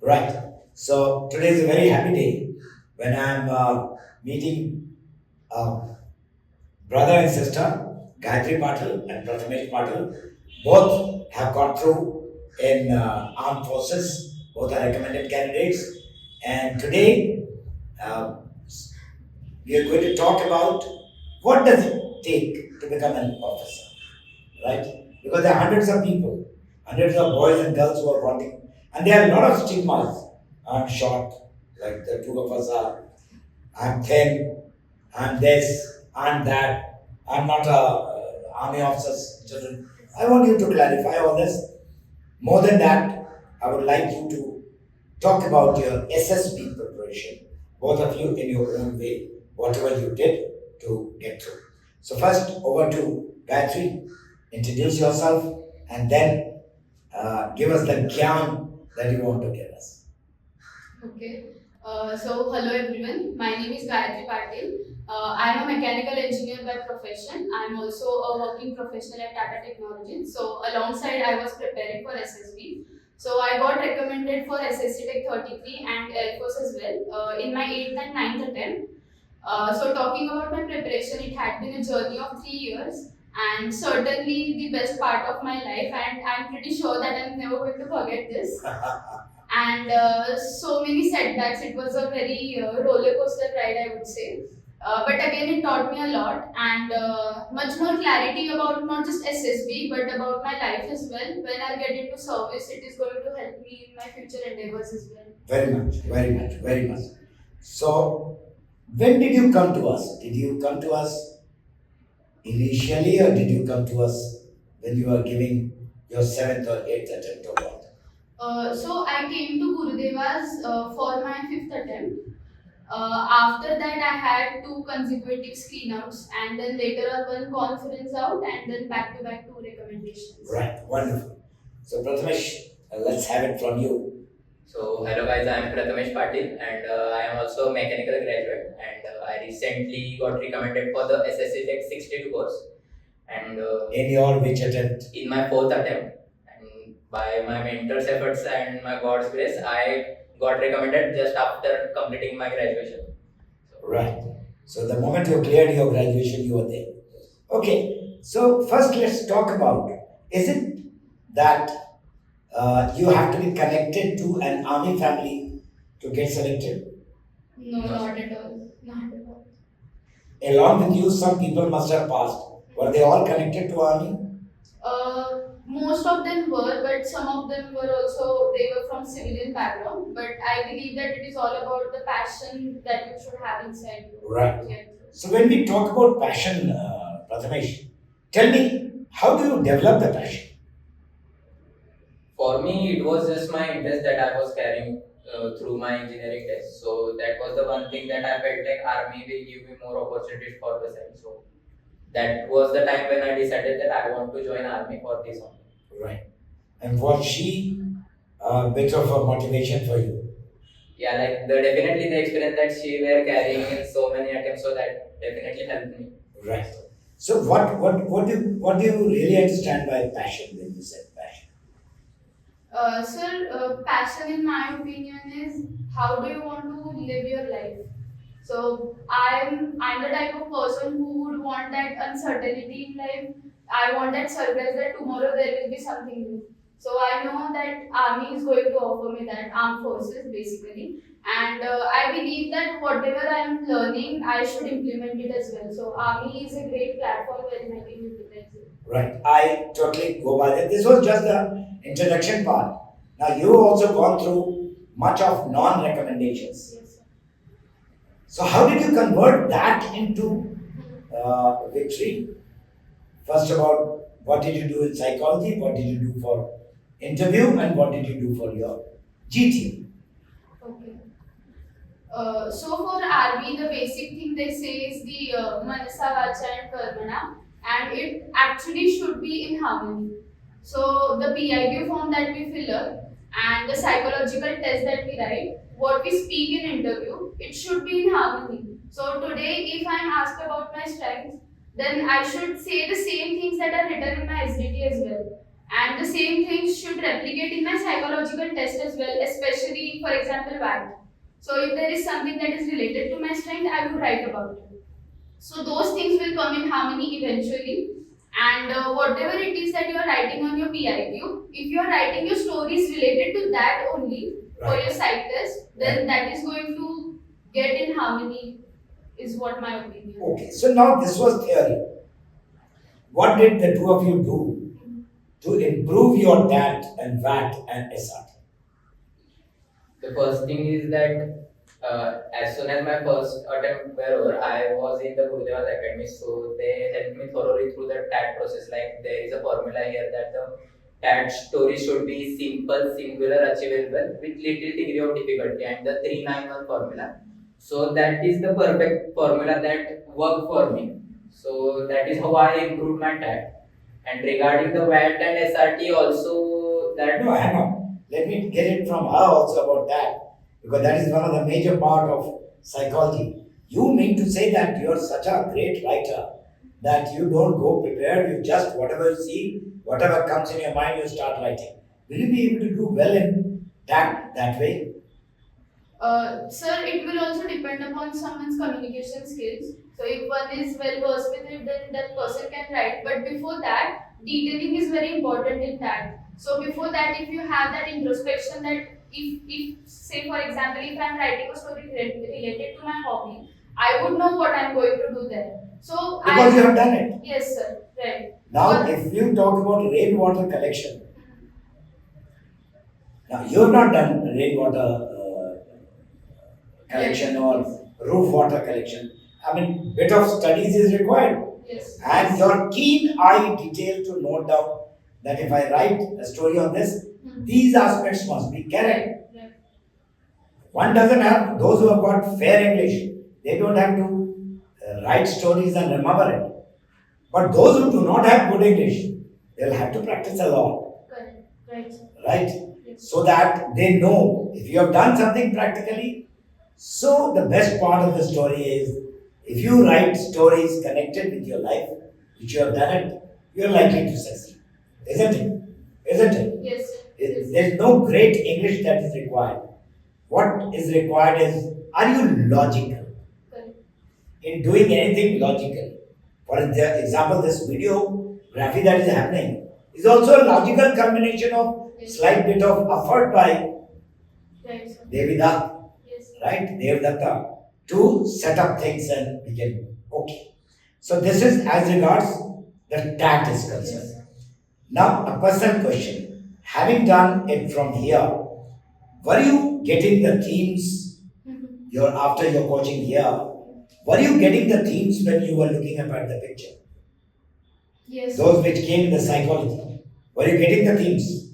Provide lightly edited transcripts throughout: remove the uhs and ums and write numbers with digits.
Right. So today is a very happy day when I'm meeting uh, brother and sister, Gayatri Patil and Prathamesh Patil. Both have got through in armed forces. Both are recommended candidates. And today uh, we are going to talk about what does it take to become an officer, right? Because there are hundreds of people, hundreds of boys and girls who are wanting, and there are a lot of stigmas. I'm short, like the two of us are. I'm thin. I'm this. I'm that. I'm not a army officer's children. I want you to clarify all this. More than that, I would like you to talk about your SSB preparation, both of you in your own way, whatever you did to get through. So first, over to Gayatri. Introduce yourself and then give us the gyan that you want to give us. Okay. Hello everyone. My name is Gayatri Patil. I'm a mechanical engineer by profession. I'm also a working professional at Tata Technologies. So, alongside, I was preparing for SSB. So, I got recommended for SSC Tech 33 and Air Force as well in my 8th and ninth attempt. Talking about my preparation, it had been a journey of 3 years and certainly the best part of my life. And I'm pretty sure that I'm never going to forget this and so many setbacks. It was a very roller coaster ride, I would say. But again, it taught me a lot and much more clarity about not just SSB but about my life as well. When I get into service, it is going to help me in my future endeavors as well. Very much, very much, very much. So, when did you come to us? Did you come to us initially, or did you come to us when you were giving your seventh or eighth attempt or what? I came to Gurudeva's for my fifth attempt. After that, I had two consecutive screen outs, and then later on one conference out, and then back to back two recommendations. Right, wonderful. So, Prathamesh, let's have it from you. So, hello guys, I am Prathamesh Patil and I am also a mechanical graduate and I recently got recommended for the SSC Tech 62 course and In your which attempt? in my fourth attempt and by my mentor's efforts and my God's grace, I got recommended just after completing my graduation. Right. So, the moment you cleared your graduation, you were there. Okay. So, first, let's talk about, is it that you have to be connected to an army family to get selected? No, not at all. Not at all. Along with you, some people must have passed. Were they all connected to army? Most of them were, but some of them were also, they were from civilian background. But I believe that it is all about the passion that you should have inside you. Right. Yeah. So when we talk about passion, Prathamesh, tell me, how do you develop the passion? For me, it was just my interest that I was carrying through my engineering test. So that was the one thing that I felt like army will give me more opportunities for the same. So that was the time when I decided that I want to join army for this only. Right. And was she a bit of a motivation for you? Yeah, like definitely the experience that she were carrying in so many attempts, so that definitely helped me. Right. So what do you really understand by passion when you said passion? Passion in my opinion is how do you want to live your life? So I'm the type of person who would want that uncertainty in life. I want that surprise that tomorrow there will be something new. So I know that army is going to offer me that, armed forces basically, and I believe that whatever I am learning, I should implement it as well. So army is a great platform wherein I can utilize it. Right. I totally go by that. This was just the introduction part. Now you also gone through much of non-recommendations. Yes, sir. So how did you convert that into victory? First about what did you do in psychology, what did you do for interview, and what did you do for your GT? Okay. For army, the basic thing they say is the manasa, vacha, and karmana, and it actually should be in harmony. So the PIQ form that we fill up and the psychological test that we write, what we speak in interview, it should be in harmony. So today, if I'm asked about my strengths, then I should say the same things that are written in my SDT as well. And the same things should replicate in my psychological test as well, especially something, for example, VAT. So if there is something that is related to my strength, I would write about it. So those things will come in harmony eventually. And whatever it is that you are writing on your PIQ, if you are writing your stories related to that only for Right. your side test, then that is going to get in harmony, is what my opinion. Okay, so now this was theory. What did the two of you do to improve your TAT and VAT and SRT? The first thing is that as soon as my first attempt were over, I was in the GURUDEVA'S Academy, so they helped me thoroughly through the TAT process. Like there is a formula here that the TAT story should be simple, singular, achievable with little degree of difficulty, and the 391 formula. So that is the perfect formula that worked for me. So that is how I improved my TAT. And regarding the VAT and SRT also, that No, hang on. Let me get it from her also about that, because that is one of the major part of psychology. You mean to say that you are such a great writer that you don't go prepared, you just whatever you see, whatever comes in your mind, you start writing. Will you be able to do well in that way? Sir, it will also depend upon someone's communication skills. So if one is well versed with it, then that person can write. But before that, detailing is very important in that. So before that, if you have that introspection, that if say for example, if I'm writing a story related to my hobby, I would know what I'm going to do there. So Because you have done it. Yes, sir. Right. Now, if you talk about rainwater collection, now you have not done rainwater collection or roof water collection. I mean, bit of studies is required. Yes. And your keen eye detail to note down that if I write a story on this, these aspects must be correct. Right. One doesn't have, those who have got fair English, they don't have to write stories and remember it. But those who do not have good English, they'll have to practice a lot. Correct. Right. Sir. Right? Yes. So that they know if you have done something practically. So the best part of the story is if you write stories connected with your life, which you have done it, you're likely to succeed. Isn't it? Isn't it? Yes. Sir. There's no great English that is required. What is required is, are you logical? Correct. In doing anything logical? For example, this videography that is happening is also a logical combination of slight bit of effort by Right. Sir. Devidatta. Yes. Right, Devdatta, to set up things and begin. Okay. So this is as regards the TAT is concerned. Yes. Now a personal question. Having done it from here, were you getting the themes after your coaching here? Were you getting the themes when you were looking up at the picture? Yes. Those which came in the psychology. Were you getting the themes?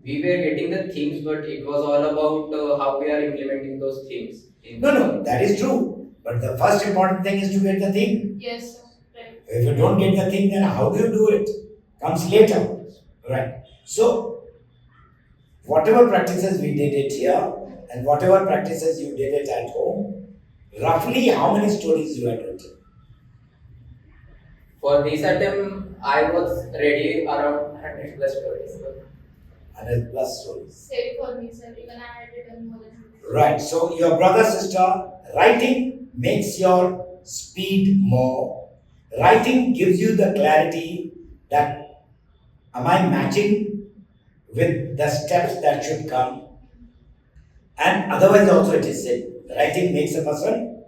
we were getting the themes, but it was all about how we are implementing those themes. No, that is true. But the first important thing is to get the theme. Yes. Sir. Right. If you don't get the thing, then how do you do it? Comes later. Right. So, whatever practices we did it here and whatever practices you did it at home, roughly how many stories you had written? For this attempt, I was ready around 100 plus stories. 100 plus stories. Same for me, sir. Even I had written more than this. Right. So, your brother, sister, writing makes your speed more. Writing gives you the clarity that am I matching with the steps that should come? And otherwise also it is said, writing makes a person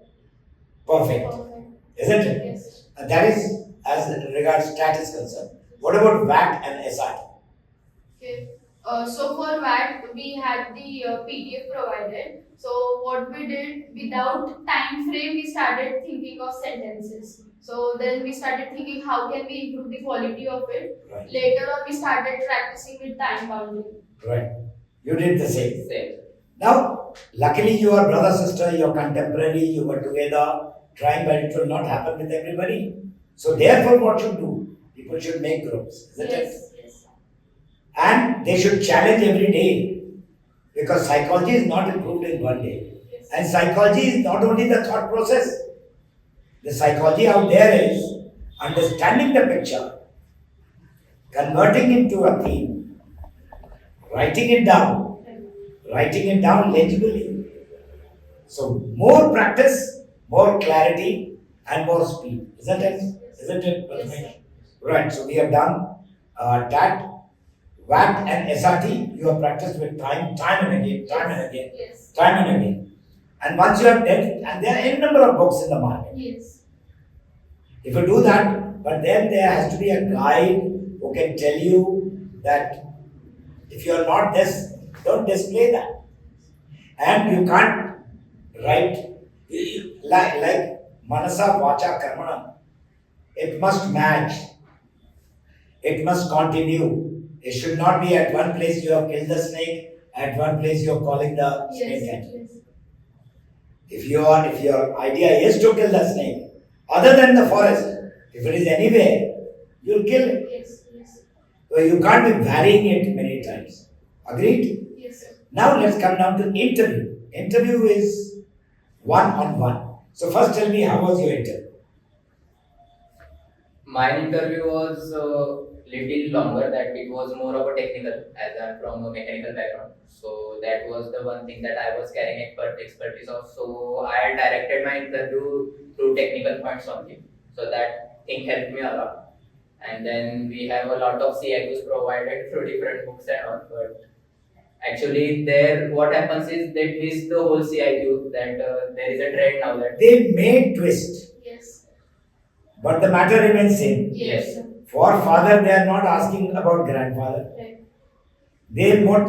perfect. Perfect. Isn't it? Yes. And that is as regards stat is concerned. What about VAT and SRT? Okay. So for VAT, we had the PDF provided. So what we did, without time frame, we started thinking of sentences. So then we started thinking how can we improve the quality of it. Right. Later on, we started practicing with time bounding. Right. You did the same. Same. Now, luckily you are brother, sister, you are contemporary, you were together, trying, but it will not happen with everybody. So therefore what should do? People should make groups, isn't it? Yes. And they should challenge every day. Because psychology is not improved in one day. Yes. And psychology is not only the thought process. The psychology out there is understanding the picture, converting it to a theme, writing it down, writing it down legibly. So more practice, more clarity, and more speed. Isn't it? Isn't it, Yes, Prathamesh? sir. Right. So we have done TAT, WAT, and SRT. You have practiced with time and again, time and again, Yes. time and again. And once you have done it, and there are any number of books in the market. Yes. If you do that, but then there has to be a guide who can tell you that if you are not this, don't display that. And you can't write like manasa vacha karmana. It must match. It must continue. It should not be at one place you have killed the snake, at one place you are calling the snake Yes. at. Yes. If your idea is to kill the snake, other than the forest, if it is anywhere, you'll kill it. Yes. Yes. So you can't be varying it many times. Agreed? Yes, sir. Now let's come down to interview. Interview is one on one. So first tell me, how was your interview? My interview was little longer. That it was more of a technical, as I'm from a mechanical background. So that was the one thing that I was carrying expertise of. So I directed my interview through technical points only. So that thing helped me a lot. And then we have a lot of CIQs provided through different books and all. But actually, there what happens is they twist the whole CIQ. That there is a trend now that They may twist, Yes. but the matter remains same. Yes, sir. For father, they are not asking about grandfather. Right. They put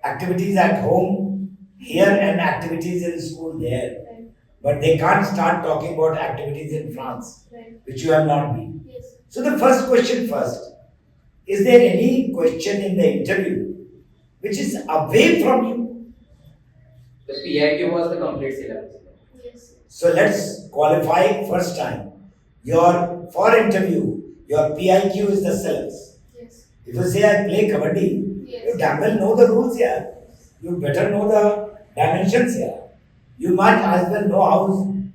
activities at home here and activities in school there. Right. But they can't start talking about activities in France, Right. which you have not been. Yes. So the first question first, is there any question in the interview which is away from you? the PIQ was the complete syllabus. Yes. So let's qualify first time. For interview, your PIQ is the syllabus. Yes. If you say I play kabaddi, you Yes. damn well know the rules here. You better know the dimensions here. You might as well know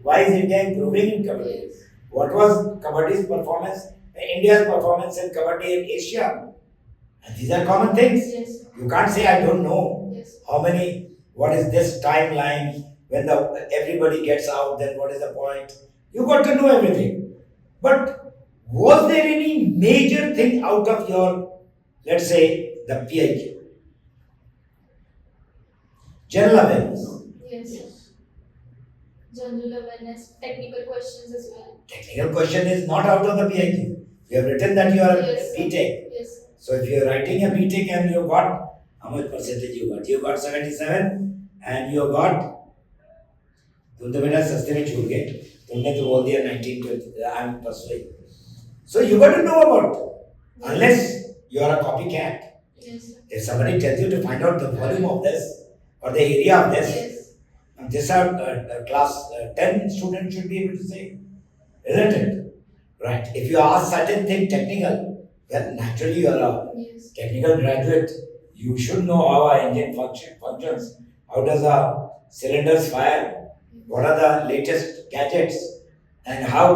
why is India improving in kabaddi. Yes. What was kabaddi's performance, India's performance in kabaddi in Asia? And these are common things. Yes. You can't say I don't know Yes. what is this timeline, when everybody gets out, then what is the point? You got to know everything. But was there any major thing out of your, let's say, the PIQ? General awareness. Yes. General awareness, technical questions as well. Technical question is not out of the PIQ. You have written that you are Yes. BTech. Yes. So if you are writing a BTech and you got, how much percentage you got? You got 77 and you got, तुम तो बेटा सस्ते में छूट गए, तुमने तो बोल दिया 1920, I am persuaded. So you got to know about, unless you are a copycat. Yes. If somebody tells you to find out the volume of this or the area of this, Yes. and this class 10 students should be able to say, isn't it? Right. If you ask certain thing technical, well, naturally you are a Yes. technical graduate. You should know how a engine functions. How does a cylinders fire? What are the latest gadgets? And how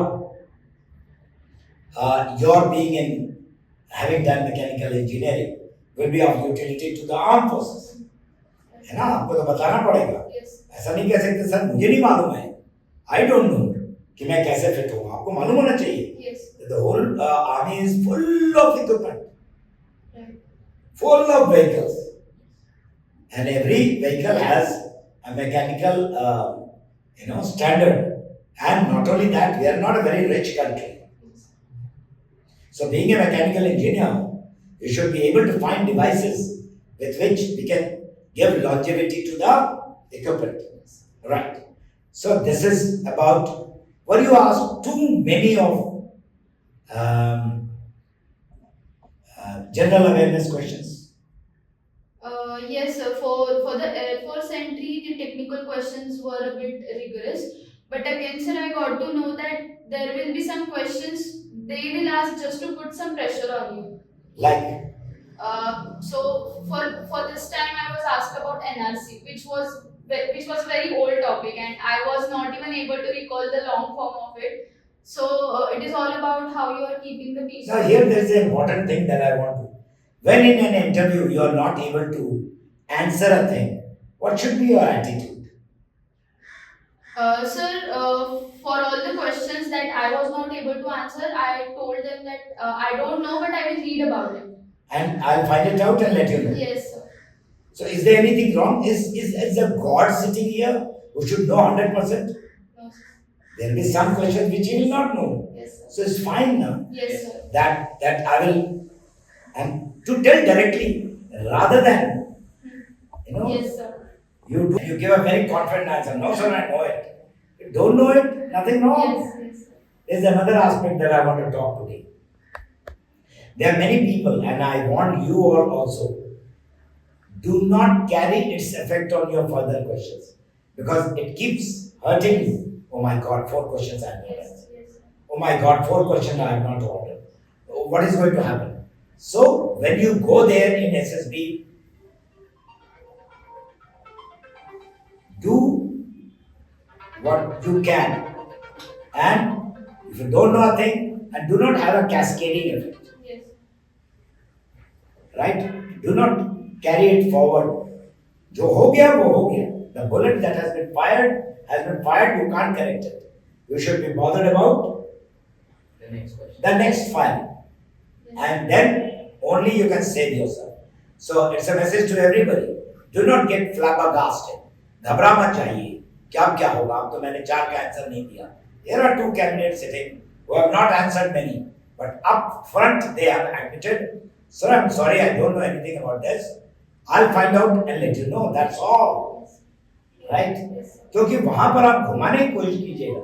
your being in having done mechanical engineering will be of utility to the armed forces. है ना, आपको तो बताना पड़ेगा. Yes. ऐसा नहीं कह सकते सर मुझे नहीं मालूम है. I don't know कि मैं कैसे फिट हूँ. आपको मालूम होना चाहिए. Yes. The whole army is full of equipment, Right. full of vehicles, and every vehicle has a mechanical, standard. And not only that, we are not a very rich country. Yes. So, being a mechanical engineer, you should be able to find devices with which we can give longevity to the equipment. Right. So, this is about, were you asked too many of general awareness questions? Yes, sir. For the Air Force entry, the technical questions were a bit rigorous. But again, sir, I got to know that there will be some questions they will ask just to put some pressure on you. Like, So for this time, I was asked about NRC, which was a very old topic, and I was not even able to recall the long form of it. So it is all about how you are keeping the peace. now here there is an important thing that I want to. When in an interview you are not able to answer a thing, what should be your attitude? Sir, for all the questions that I was not able to answer, I told them that I don't know, but I will read about it. And I'll find it out and let you know. Yes, sir. So is there anything wrong? Is a God sitting here who should know 100%? No, sir. There will be some questions which he will not know. Yes, sir. So it's fine now. Yes, sir. That I will, and to tell directly rather than, Yes, sir. you give a very confident answer. No, sir, I know it. You don't know it, nothing wrong. Yes, yes, sir. There's another aspect that I want to talk today. There are many people, and I want you all also, do not carry its effect on your further questions because it keeps hurting you. Oh my God, 4 questions I have not Yes, answered. yes, sir. Oh my God, 4 questions I have not ordered. Oh, what is going to happen? So when you go there in SSB, do what you can, and if you don't know a thing, and do not have a cascading effect, Yes. right? Do not carry it forward. जो हो गया वो हो गया. The bullet that has been fired. You can't correct it. You should be bothered about The next question. the next file, Yes. and then only you can save yourself. So it's a message to everybody. Do not get flabbergasted. घबरा मत जाइए. क्या होगा? अब तो मैंने 4 का answer नहीं दिया. There are 2 candidates sitting who have not answered many, but up front they have admitted, sir, I'm sorry, I don't know anything about this. I'll find out and let you know. That's all. Yes. Right? Yes, sir. क्योंकि वहां पर आप घुमाने की कोशिश कीजिएगा.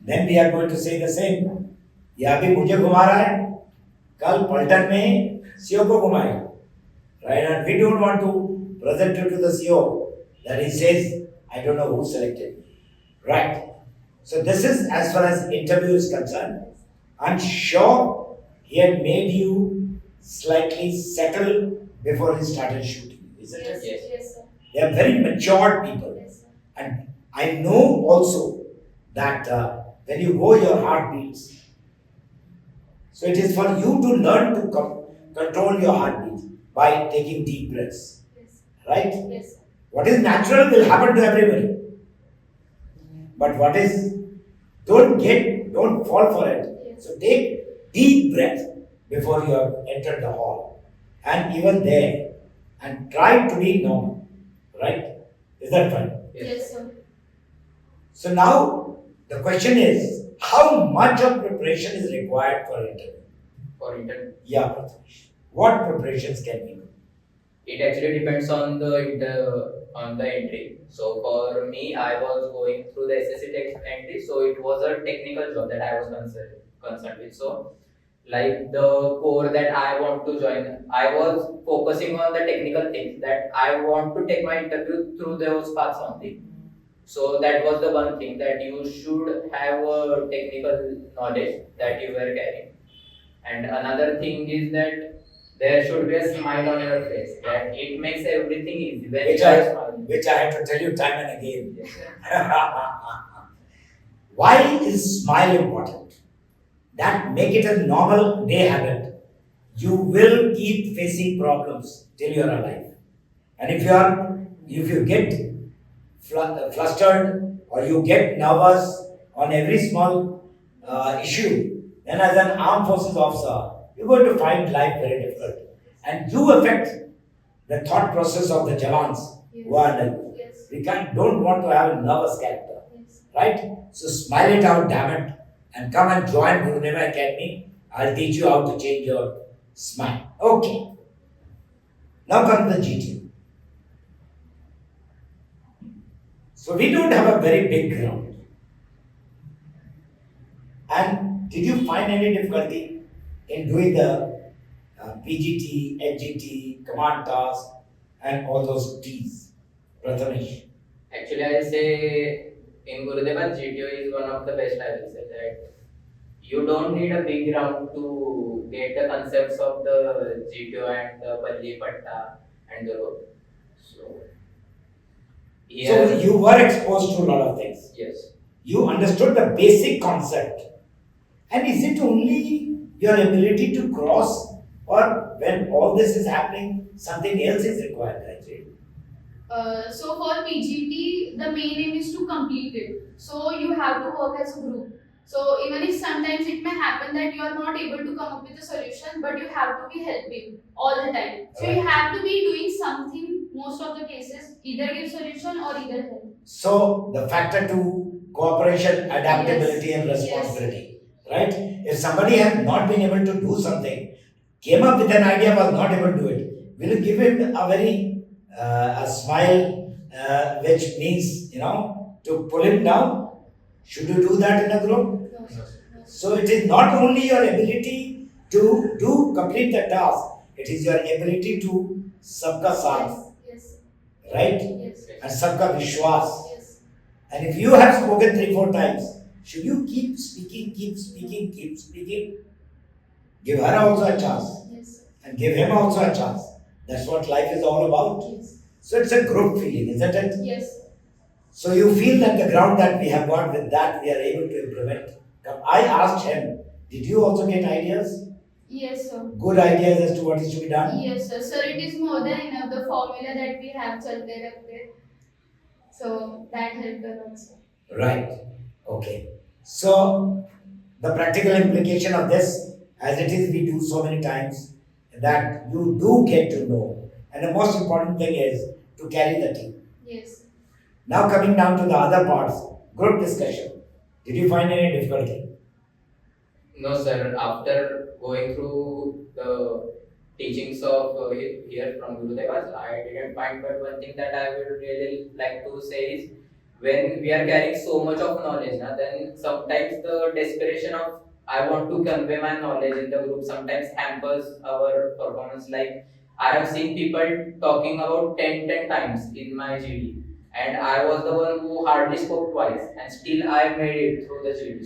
Then we are going to say the same. ये अभी मुझे घुमा रहा है, कल पलटन में सीओ को घुमाएगा. Right? And we don't want to present it to the CEO that he says, I don't know who selected me. Right? So this is as far as interview is concerned. I'm sure he had made you slightly settle before he started shooting. Isn't Yes, it? Yes. yes, sir. They are very matured people. Yes, sir. And I know also that when you go, your heart beats. So it is for you to learn to control your heartbeat by taking deep breaths. Yes, Right? yes, sir. What is natural will happen to everybody. But what is, don't fall for it. Yes. So take deep breath before you have entered the hall. And even there, and try to be normal. Right? Is that fine? Yes, sir. So now the question is, how much of preparation is required for interview? For interview. Yeah, Prathamesh. What preparations can we do? It actually depends on the entry. So for me, I was going through the SSC text entry, so it was a technical job that I was concerned with. So like the core that I want to join, I was focusing on the technical things that I want to take my interview through those paths only. So that was the one thing that you should have a technical knowledge that you were carrying. And another thing is that there should be a smile on your face. That it makes everything easy when Which you are smiling. I have to tell you time and again. Yes, sir. Why is smile important? That make it a normal day habit. You will keep facing problems till you are alive. And if you get flustered or you get nervous on every small issue, then as an armed forces officer, you're going to find life very difficult. And you affect the thought process of the Jawans who are under you. Yes. We don't want to have a nervous character. Yes. Right? So smile it out, damn it, and come and join Gurudeva Academy. I'll teach you how to change your smile. Okay. Now comes the GT. So we don't have a very big ground. And did you find any difficulty in doing the PGT, NGT, command task, and all those T's? Prathamesh. Actually, I'll say in Gurudeva's GTO is one of the best. I will say that you don't need a big round to get the concepts of the GTO and the Balli Patta and the road. So So you were exposed to a lot of things. yes, You understood the basic concept. And is it only your ability to cross, or when all this is happening, something else is required, Gayatri? So for PGT, the main aim is to complete it. So you have to work as a group. So even if sometimes it may happen that you are not able to come up with a solution, but you have to be helping all the time. So you Right. have to be doing something most of the cases, either give solution or either help. So the factor two, cooperation, adaptability, and Yes. responsibility, right? If somebody has not been able to do something, came up with an idea, was not able to do it, will you give him a very a smile, which means to pull him down? Should you do that in a group? No, sir. No. So it is not only your ability to do complete the task; it is your ability to sabka saath, Yes. right? Yes. And sabka vishwas. Yes. And if you have spoken 3-4 times, should you keep speaking, keep speaking, keep speaking? Give her also a chance Yes. and give him also a chance. That's what life is all about. Yes. So it's a group feeling, isn't it? Yes. So you feel that the ground that we have got with that, we are able to implement. I asked him, did you also get ideas? Yes, sir. Good ideas as to what is to be done? Yes, sir. Sir, it is more than enough the formula that we have chalte rakhte. So that helped us also. Right. Okay. So the practical implication of this, as it is, we do so many times, that you do get to know. And the most important thing is to carry the team. Yes. Now coming down to the other parts, group discussion. Did you find any difficulty? No, sir. After going through the teachings of here from Gurudeva'S, I didn't find, but one thing that I would really like to say is when we are carrying so much of knowledge, then sometimes the desperation of I want to convey my knowledge in the group sometimes hampers our performance. Like I have seen people talking about 10 times in my GD, and I was the one who hardly spoke twice, and still I made it through the GD.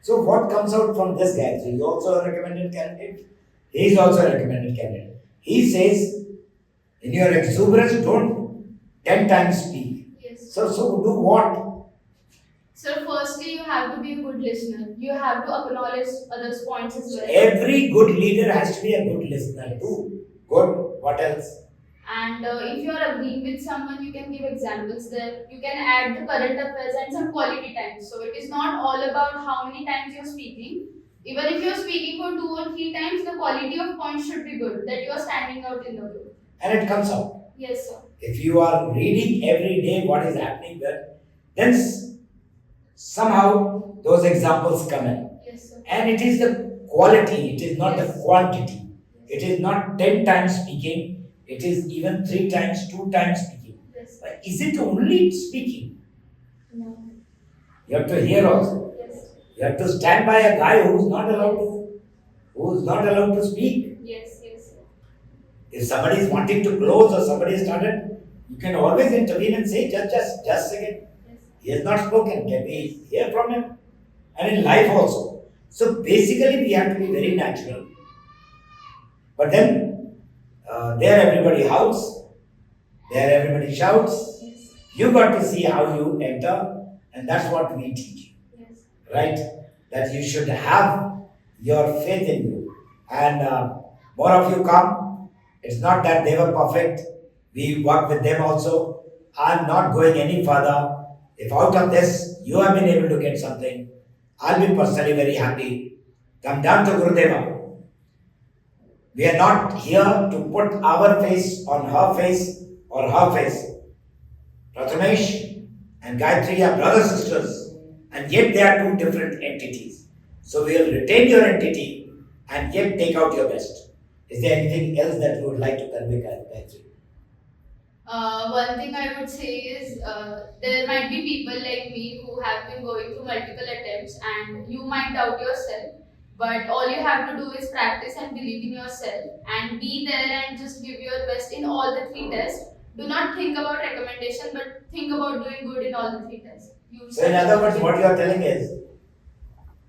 So what comes out from this, Gayatri? You also a recommended candidate? He is also a recommended candidate. He says, in your exuberance, don't 10 times speak. Yes. So do what? So firstly, you have to be a good listener. You have to acknowledge others' points as well. Every good leader has to be a good listener too. Good. What else? And if you are agreeing with someone, you can give examples there. You can add the current affairs and some quality time. So it is not all about how many times you are speaking. Even if you are speaking for 2 or 3 times, the quality of points should be good. That you are standing out in the group. And it comes out. Yes, sir. If you are reading every day what is happening there, then somehow those examples come in. Yes, sir. And it is the quality, it is not the Yes. quantity. It is not 10 times speaking, it is even 3 times, 2 times speaking. Yes. But is it only speaking? No. You have to hear also. Yes. You have to stand by a guy who is not allowed to speak. Yes. Yes. If somebody is wanting to close or somebody has started, you can always intervene and say, just a second. Yes. He has not spoken. Can we hear from him? And in life also. So basically, we have to be very natural. But then, there everybody howls, there everybody shouts. Yes. You got to see how you enter, and that's what we teach. Yes. Right? That you should have your faith in you. And more of you come. It's not that they were perfect. We work with them also. I'm not going any further. If out of this you have been able to get something, I'll be personally very happy. Come down to Gurudeva. We are not here to put our face on her face or her face. Prathamesh and Gayatri are brothers sisters, and yet they are two different entities. So we will retain your entity and yet take out your best. Is there anything else that you would like to convey, Gayatri? One thing I would say is there might be people like me who have been going through multiple attempts and you might doubt yourself. But all you have to do is practice and believe in yourself and be there and just give your best in all the 3 tests. Do not think about recommendation, but think about doing good in all the 3 tests. So in other words, what you are telling is,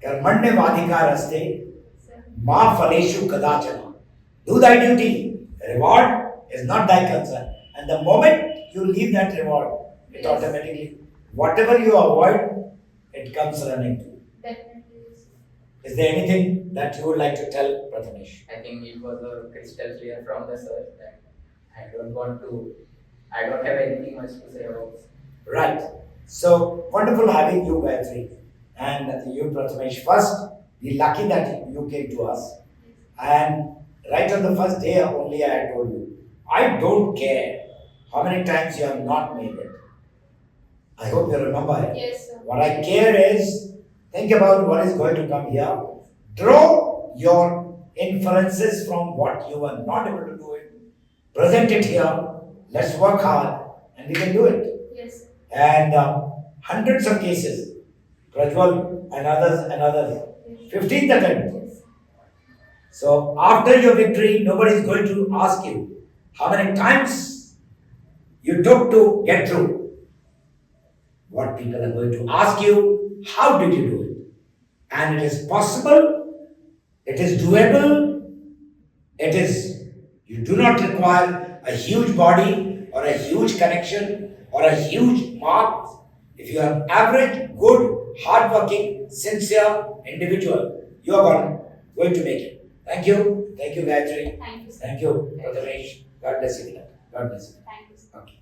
Karmanye vadhikaraste ma phaleshu kadachana. Do thy duty. Reward is not thy concern. And the moment you leave that reward, it Yes. automatically, whatever you avoid, it comes running to you. Definitely. Yes. Is there anything that you would like to tell Prathamesh? I think it was crystal clear from the sir that I don't have anything much to say about this. Right. So wonderful having you, Gayatri, and you, Prathamesh. First, we're lucky that you came to us. And right on the first day only, I had told you, I don't care how many times you have not made it. I hope you remember it. Yes, sir. What I care is, think about what is going to come here. Draw your inferences from what you were not able to do it. Present it here. Let's work hard, and we can do it. Yes, sir. And hundreds of cases, Prajwal and others, 15th attempt. Yes. So after your victory, nobody is going to ask you how many times you took to get through. What people are going to ask you, how did you do it? And it is possible, it is doable, you do not require a huge body or a huge connection or a huge mark. If you are average, good, hardworking, sincere individual, you are going to make it. Thank you. Thank you, Gayatri. Thank you, sir. Thank you, Prathamesh. God bless you. God bless you. Thank you, sir. Okay.